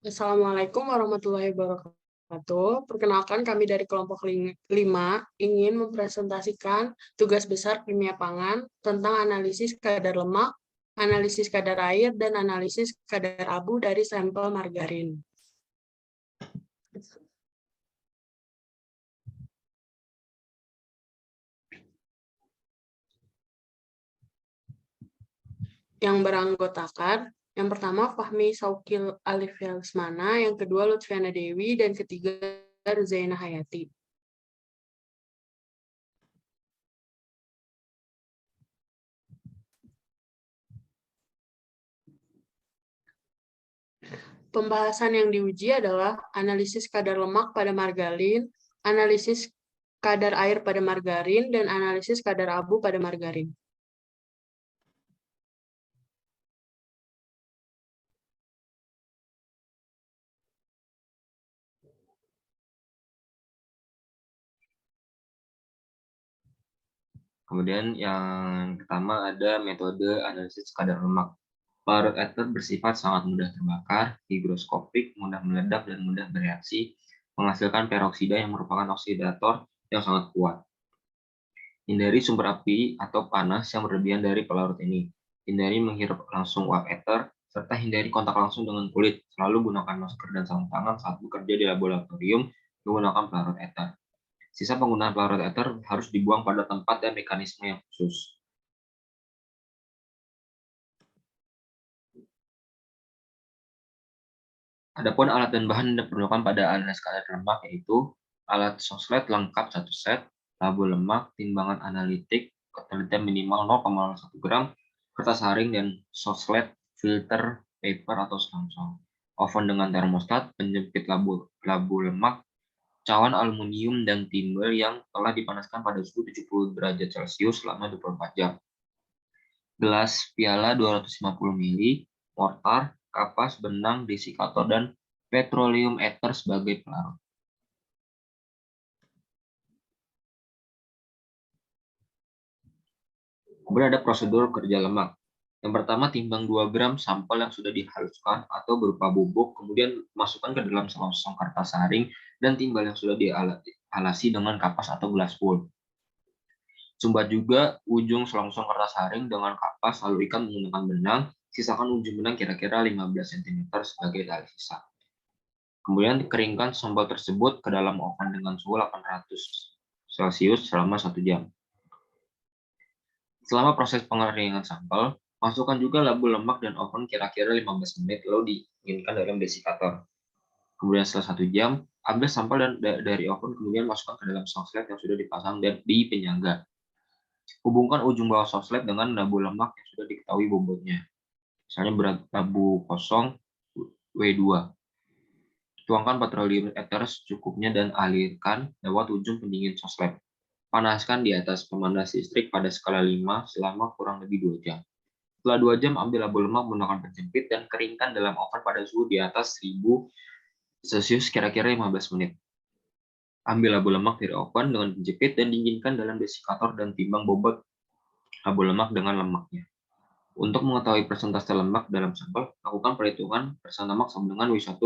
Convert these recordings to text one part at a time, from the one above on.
Assalamualaikum warahmatullahi wabarakatuh. Perkenalkan kami dari kelompok 5 ingin mempresentasikan tugas besar kimia pangan tentang analisis kadar lemak, analisis kadar air, dan analisis kadar abu dari sampel margarin. Yang beranggotakan, yang pertama Fahmi Saukil Alif Lesmana, yang kedua Lutfiana Dewi, dan ketiga Ruzaina Hayati. Pembahasan yang diuji adalah analisis kadar lemak pada margarin, analisis kadar air pada margarin, dan analisis kadar abu pada margarin. Kemudian yang pertama ada metode analisis kadar lemak. Larut ether bersifat sangat mudah terbakar, higroskopik, mudah meledak, dan mudah bereaksi, menghasilkan peroksida yang merupakan oksidator yang sangat kuat. Hindari sumber api atau panas yang berlebihan dari pelarut ini. Hindari menghirup langsung uap ether, serta hindari kontak langsung dengan kulit. Selalu gunakan masker dan sarung tangan saat bekerja di laboratorium menggunakan pelarut ether. Sisa penggunaan pelarut ether harus dibuang pada tempat dan mekanisme yang khusus. Adapun alat dan bahan yang diperlukan pada analisis kadar lemak yaitu alat soslet lengkap 1 set, labu lemak, timbangan analitik, ketelitian minimal 0,1 gram, kertas haring dan soslet, filter, paper atau selongsong, oven dengan termostat, penjepit labu lemak, cawan aluminium dan timbel yang telah dipanaskan pada suhu 70 derajat Celcius selama 24 jam. Gelas piala 250 ml, mortar, kapas, benang, desikator, dan petroleum ether sebagai pelarut. Kemudian ada prosedur kerja lemak. Yang pertama, timbang 2 gram sampel yang sudah dihaluskan atau berupa bubuk, kemudian masukkan ke dalam selongsong kertas haring dan timbal yang sudah dialasi dengan kapas atau gelas wool. Sumbat juga ujung selongsong kertas haring dengan kapas, lalu ikat menggunakan benang, sisakan ujung benang kira-kira 15 cm sebagai tali sisa. Kemudian keringkan sampel tersebut ke dalam oven dengan suhu 800 Celcius selama 1 jam. Selama proses pengeringan sampel, masukkan juga labu lemak dan oven kira-kira 15 menit lalu dinginkan dalam desikator. Kemudian setelah 1 jam, ambil sampel dari oven kemudian masukkan ke dalam soslet yang sudah dipasang dan di penyangga. Hubungkan ujung bawah soslet dengan labu lemak yang sudah diketahui bobotnya. Misalnya berat labu kosong W2. Tuangkan petroleum ether secukupnya dan alirkan lewat ujung pendingin soslet. Panaskan di atas pemanas listrik pada skala 5 selama kurang lebih 2 jam. Setelah 2 jam, ambil labu lemak menggunakan penjepit dan keringkan dalam oven pada suhu di atas 1000 Celcius kira-kira 15 menit. Ambil labu lemak dari oven dengan penjepit dan dinginkan dalam desikator dan timbang bobot labu lemak dengan lemaknya. Untuk mengetahui persentase lemak dalam sampel, lakukan perhitungan persentase lemak sama dengan W1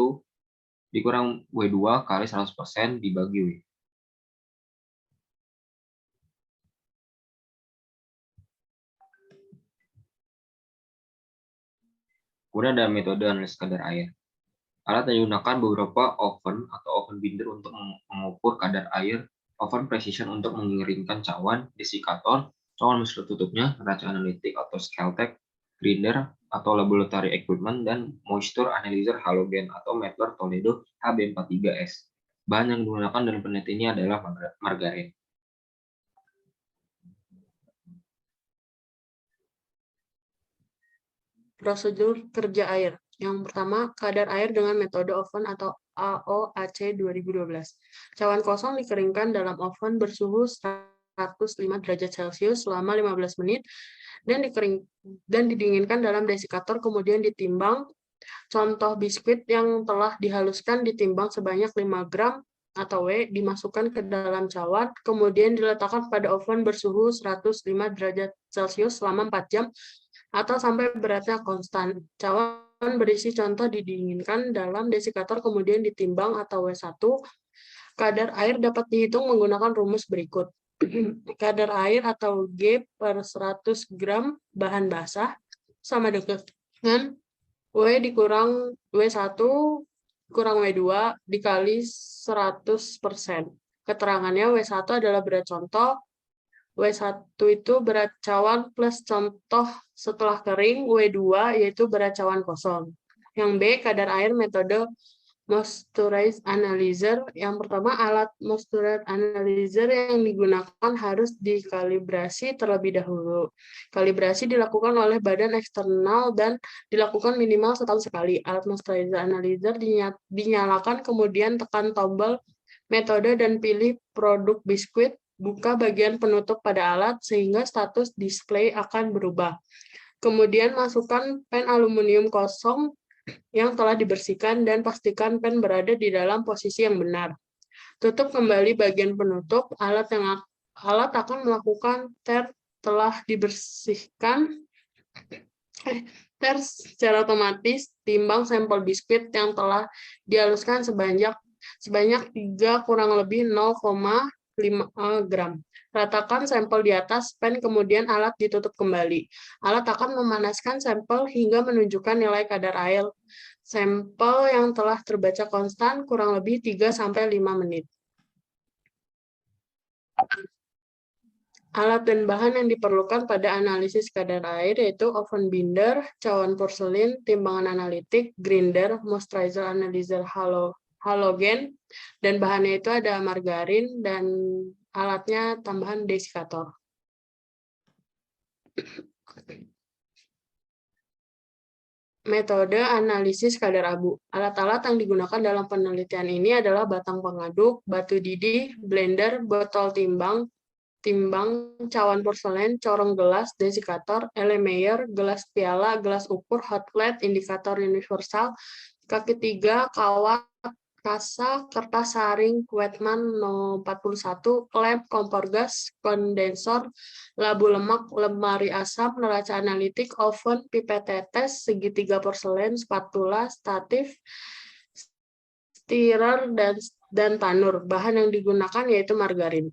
dikurang W2 kali 100% dibagi W. Kemudian ada metode analisis kadar air. Alat yang digunakan beberapa oven atau oven binder untuk mengukur kadar air, oven precision untuk mengeringkan cawan, desikator, cawan mesin tutupnya, neraca analitik atau Scaltech, grinder atau laboratory equipment, dan moisture analyzer halogen atau Mettler Toledo HB43S. Bahan yang digunakan dalam penelitian ini adalah margarin. Prosedur kerja air. Yang pertama, kadar air dengan metode oven atau AOAC 2012. Cawan kosong dikeringkan dalam oven bersuhu 105 derajat Celcius selama 15 menit dan didinginkan dalam desikator, kemudian ditimbang. Contoh biskuit yang telah dihaluskan ditimbang sebanyak 5 gram atau W, dimasukkan ke dalam cawan, kemudian diletakkan pada oven bersuhu 105 derajat Celcius selama 4 jam atau sampai beratnya konstan. Cawan berisi contoh didinginkan dalam desikator kemudian ditimbang atau W1. Kadar air dapat dihitung menggunakan rumus berikut. Kadar air atau G per 100 gram bahan basah sama dengan W dikurang W1 kurang W2 dikali 100%. Keterangannya W1 adalah berat contoh, W1 itu berat cawan plus contoh setelah kering, W2 yaitu berat cawan kosong. Yang B, kadar air metode moisture analyzer. Yang pertama, alat moisture analyzer yang digunakan harus dikalibrasi terlebih dahulu. Kalibrasi dilakukan oleh badan eksternal dan dilakukan minimal setahun sekali. Alat moisture analyzer dinyalakan, kemudian tekan tombol metode dan pilih produk biskuit. Buka bagian penutup pada alat sehingga status display akan berubah. Kemudian masukkan pen aluminium kosong yang telah dibersihkan dan pastikan pen berada di dalam posisi yang benar. Tutup kembali bagian penutup, alat akan melakukan telah dibersihkan secara otomatis, timbang sampel biskuit yang telah dihaluskan sebanyak 3 kurang lebih 0,5 gram. Ratakan sampel di atas pen, kemudian alat ditutup kembali. Alat akan memanaskan sampel hingga menunjukkan nilai kadar air sampel yang telah terbaca konstan kurang lebih 3-5 menit. Alat dan bahan yang diperlukan pada analisis kadar air yaitu oven binder, cawan porselin, timbangan analitik, grinder, moisturizer analyzer halogen, dan bahannya itu ada margarin dan alatnya tambahan desikator. Metode analisis kadar abu. Alat-alat yang digunakan dalam penelitian ini adalah batang pengaduk, batu didih, blender, botol timbang, cawan porselen, corong gelas, desikator, Erlenmeyer, gelas piala, gelas ukur, hot plate, indikator universal, kaki 3, kawat, kasa, kertas saring, Wetman No. 41, lem, kompor gas, kondensor, labu lemak, lemari asam, neraca analitik, oven, pipet tetes, segitiga porselen, spatula, statif, stirrer, dan tanur. Bahan yang digunakan yaitu margarin.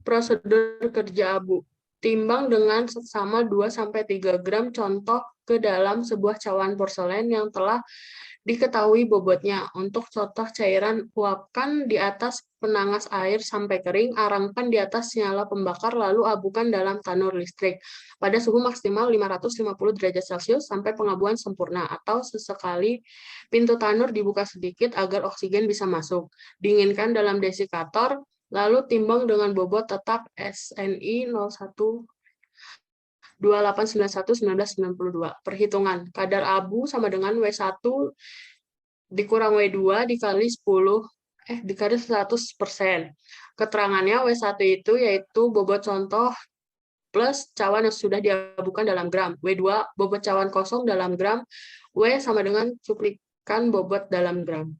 Prosedur kerja abu. Timbang dengan seksama 2-3 gram contoh ke dalam sebuah cawan porselen yang telah diketahui bobotnya. Untuk contoh cairan, uapkan di atas penangas air sampai kering, arangkan di atas nyala pembakar, lalu abukan dalam tanur listrik pada suhu maksimal 550 derajat Celcius sampai pengabuan sempurna, atau sesekali pintu tanur dibuka sedikit agar oksigen bisa masuk. Dinginkan dalam desikator, lalu timbang dengan bobot tetap SNI 01 2891-1992. Perhitungan. Kadar abu sama dengan W1 dikurang W2 dikali 100%. Keterangannya W1 itu yaitu bobot contoh plus cawan yang sudah diabukan dalam gram. W2 bobot cawan kosong dalam gram. W sama dengan cuplikan bobot dalam gram.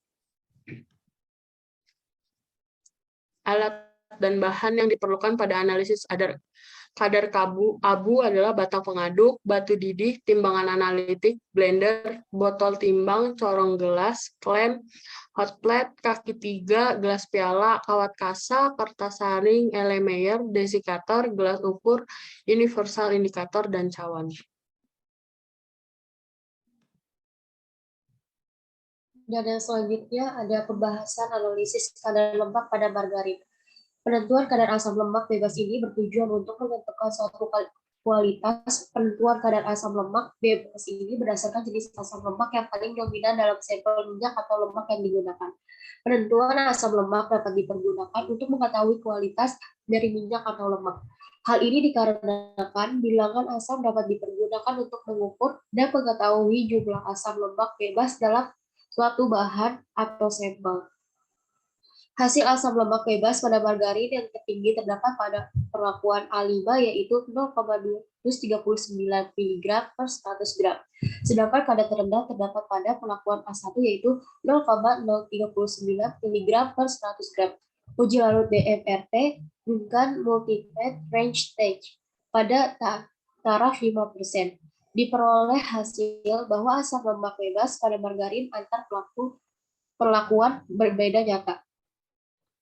Alat dan bahan yang diperlukan pada analisis kadar abu adalah batang pengaduk, batu didih, timbangan analitik, blender, botol timbang, corong gelas, klem, hot plate, kaki 3, gelas piala, kawat kasa, kertas saring, Erlenmeyer, desikator, gelas ukur, universal indikator, dan cawan. Dan yang selanjutnya ada pembahasan analisis kadar lemak pada margarin. Penentuan kadar asam lemak bebas ini bertujuan untuk menentukan suatu kualitas. Penentuan kadar asam lemak bebas ini berdasarkan jenis asam lemak yang paling dominan dalam sampel minyak atau lemak yang digunakan. Penentuan asam lemak dapat dipergunakan untuk mengetahui kualitas dari minyak atau lemak. Hal ini dikarenakan bilangan asam dapat dipergunakan untuk mengukur dan mengetahui jumlah asam lemak bebas dalam suatu bahan atau sampel. Hasil asam lemak bebas pada margarin yang tertinggi terdapat pada perlakuan A5 yaitu 0,239 mg per 100 gram. Sedangkan kadar terendah terdapat pada perlakuan A1 yaitu 0,039 mg per 100 gram. Uji larut DMRT dengan multi-fat range stage pada taraf 5%. Diperoleh hasil bahwa asam lemak bebas pada margarin antar perlakuan berbeda nyata.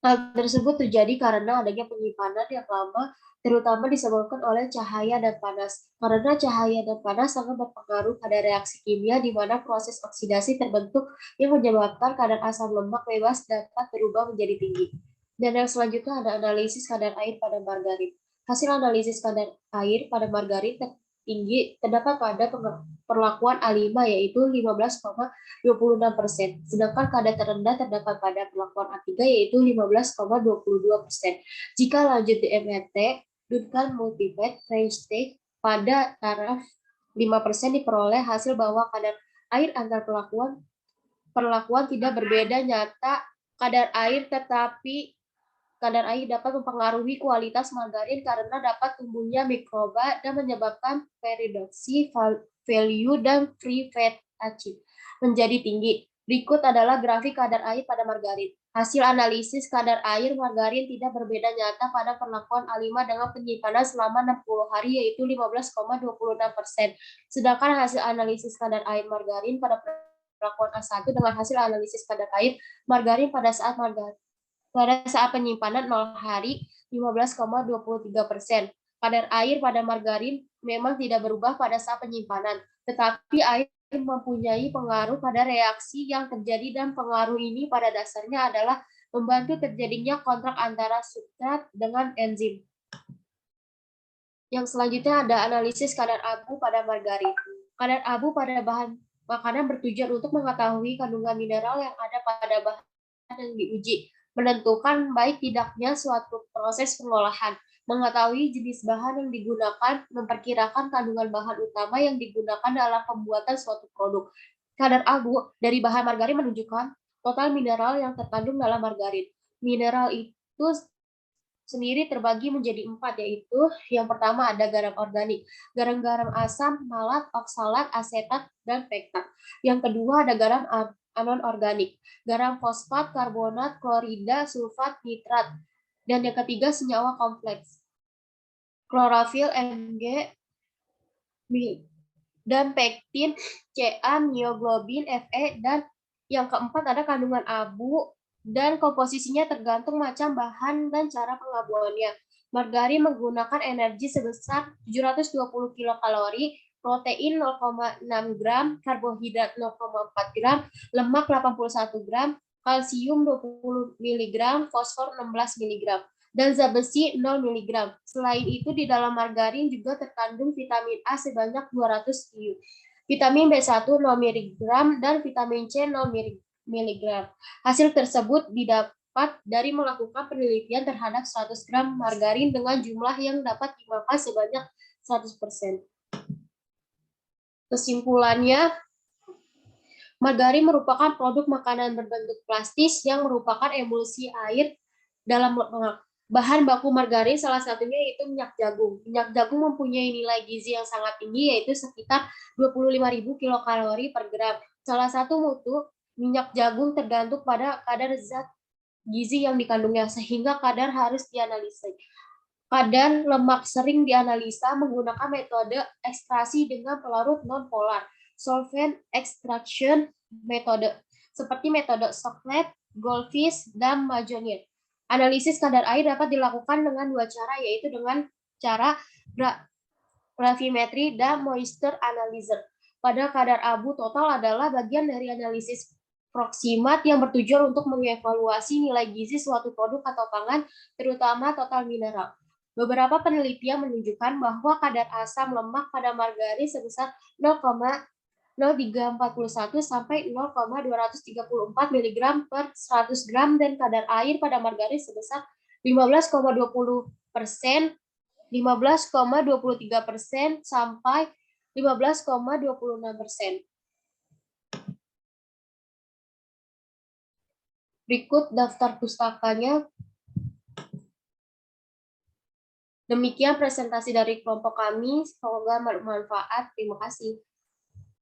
Hal tersebut terjadi karena adanya penyimpanan yang lama, terutama disebabkan oleh cahaya dan panas. Karena cahaya dan panas sangat berpengaruh pada reaksi kimia di mana proses oksidasi terbentuk yang menyebabkan kadar asam lemak bebas dapat berubah menjadi tinggi. Dan yang selanjutnya ada analisis kadar air pada margarin. Hasil analisis kadar air pada margarin tinggi terdapat pada perlakuan A5 yaitu 15,26%, sedangkan kadar terendah terdapat pada perlakuan A3 yaitu 15,22%. Jika lanjut DMRT dengan multi-fat range stage pada taraf 5% diperoleh hasil bahwa kadar air antar perlakuan tidak berbeda nyata kadar air dapat mempengaruhi kualitas margarin karena dapat tumbuhnya mikroba dan menyebabkan peridoksi value dan free fat acid menjadi tinggi. Berikut adalah grafik kadar air pada margarin. Hasil analisis kadar air margarin tidak berbeda nyata pada perlakuan A5 dengan penyimpanan selama 60 hari yaitu 15,26%. Sedangkan hasil analisis kadar air margarin pada perlakuan A1 dengan hasil analisis kadar air margarin pada saat penyimpanan 0 hari 15,23%. Kadar air pada margarin memang tidak berubah pada saat penyimpanan, tetapi air mempunyai pengaruh pada reaksi yang terjadi dan pengaruh ini pada dasarnya adalah membantu terjadinya kontrak antara substrat dengan enzim. Yang selanjutnya ada analisis kadar abu pada margarin. Kadar abu pada bahan makanan bertujuan untuk mengetahui kandungan mineral yang ada pada bahan yang diuji, menentukan baik tidaknya suatu proses pengolahan, mengetahui jenis bahan yang digunakan, memperkirakan kandungan bahan utama yang digunakan dalam pembuatan suatu produk. Kadar abu dari bahan margarin menunjukkan total mineral yang terkandung dalam margarin. Mineral itu sendiri terbagi menjadi 4, yaitu yang pertama ada garam organik, garam-garam asam, malat, oksalat, asetat, dan pektat. Yang kedua ada garam anon-organik, garam fosfat, karbonat, klorida, sulfat, nitrat. Dan yang ketiga senyawa kompleks, klorofil, Mg, dan pektin, Ca, mioglobin, Fe, dan yang keempat ada kandungan abu dan komposisinya tergantung macam bahan dan cara pengabuannya. Margarin menggunakan energi sebesar 720 kilokalori, protein 0,6 gram, karbohidrat 0,4 gram, lemak 81 gram, kalsium 20 mg, fosfor 16 mg, dan zat besi 0 mg. Selain itu, di dalam margarin juga terkandung vitamin A sebanyak 200 IU, vitamin B1 0 mg, dan vitamin C 0 mg. Hasil tersebut didapat dari melakukan penelitian terhadap 100 gram margarin dengan jumlah yang dapat dimakan sebanyak 100%. Kesimpulannya, margarin merupakan produk makanan berbentuk plastis yang merupakan emulsi air dalam lemak. Bahan baku margarin salah satunya yaitu minyak jagung. Minyak jagung mempunyai nilai gizi yang sangat tinggi yaitu sekitar 25.000 kilokalori per gram. Salah satu mutu minyak jagung tergantung pada kadar zat gizi yang dikandungnya sehingga kadar harus dianalisa. Kadar lemak sering dianalisa menggunakan metode ekstraksi dengan pelarut non-polar, solvent extraction metode, seperti metode Socklet, Goldfish, dan Majonir. Analisis kadar air dapat dilakukan dengan 2 cara, yaitu dengan cara gravimetri dan moisture analyzer. Pada kadar abu total adalah bagian dari analisis proksimat yang bertujuan untuk mengevaluasi nilai gizi suatu produk atau pangan, terutama total mineral. Beberapa penelitian menunjukkan bahwa kadar asam lemak pada margarin sebesar 0,0341 sampai 0,234 mg per 100 gram dan kadar air pada margarin sebesar 15,20%, 15,23% sampai 15,26%. Berikut daftar pustakanya. Demikian presentasi dari kelompok kami, semoga bermanfaat. Terima kasih.